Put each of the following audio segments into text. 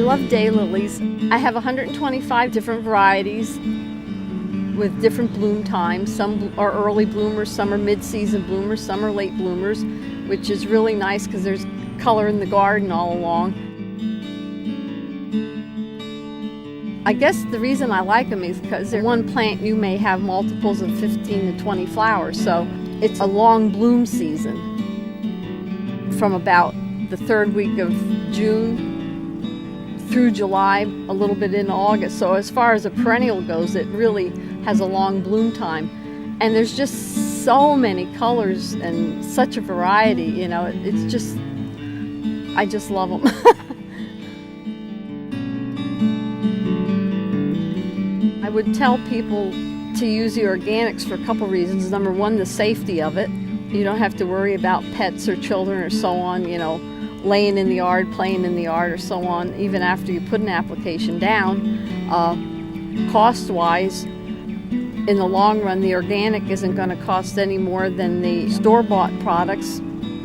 love daylilies. I have 125 different varieties with different bloom times. Some are early bloomers, some are mid-season bloomers, some are late bloomers, which is really nice because there's color in the garden all along. I guess the reason I like them is because in one plant you may have multiples of 15 to 20 flowers, so it's a long bloom season from about the third week of June through July, a little bit into August. So as far as a perennial goes, it really has a long bloom time. And there's just so many colors and such a variety, you know, it's just, I just love them. I would tell people to use the organics for a couple reasons. Number one, the safety of it. You don't have to worry about pets or children or so on, you know, laying in the yard, playing in the yard or so on, even after you put an application down. Cost-wise, in the long run, the organic isn't going to cost any more than the store-bought products,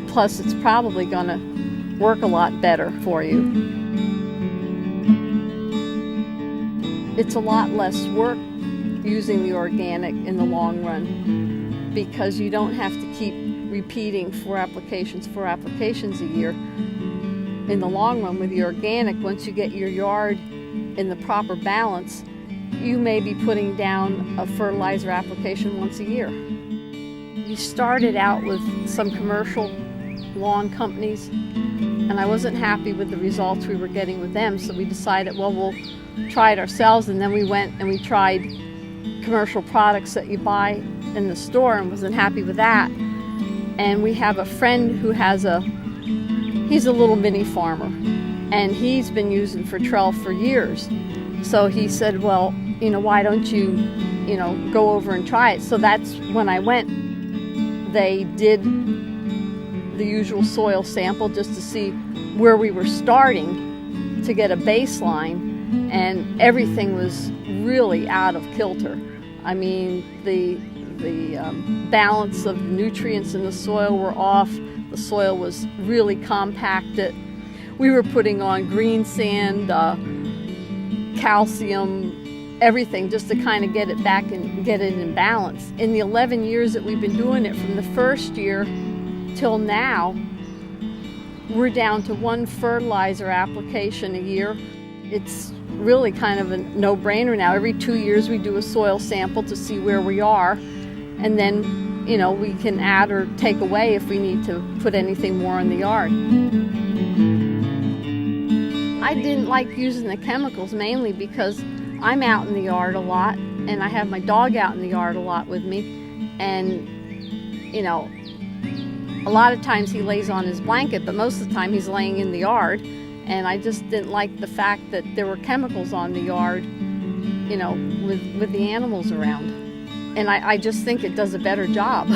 plus it's probably going to work a lot better for you. It's a lot less work using the organic in the long run because you don't have to keep repeating four applications a year. In the long run with the organic, once you get your yard in the proper balance, you may be putting down a fertilizer application once a year. We started out with some commercial lawn companies, and I wasn't happy with the results we were getting with them, so we decided, well, we'll try it ourselves, and then we went and we tried commercial products that you buy in the store and wasn't happy with that. And we have a friend who has he's a little mini farmer, and he's been using Fertrell for years. So he said, well, you know, why don't you, you know, go over and try it? So that's when I went. They did the usual soil sample just to see where we were starting to get a baseline, and everything was really out of kilter. I mean, the balance of nutrients in the soil were off. The soil was really compacted. We were putting on green sand, calcium, everything just to kind of get it back and get it in balance. In the 11 years that we've been doing it, from the first year till now, we're down to one fertilizer application a year. It's really kind of a no-brainer now. Every 2 years we do a soil sample to see where we are, and then, you know, we can add or take away if we need to put anything more in the yard. I didn't like using the chemicals mainly because I'm out in the yard a lot, and I have my dog out in the yard a lot with me, and, you know, a lot of times he lays on his blanket, but most of the time he's laying in the yard, and I just didn't like the fact that there were chemicals on the yard, you know, with the animals around. And I just think it does a better job.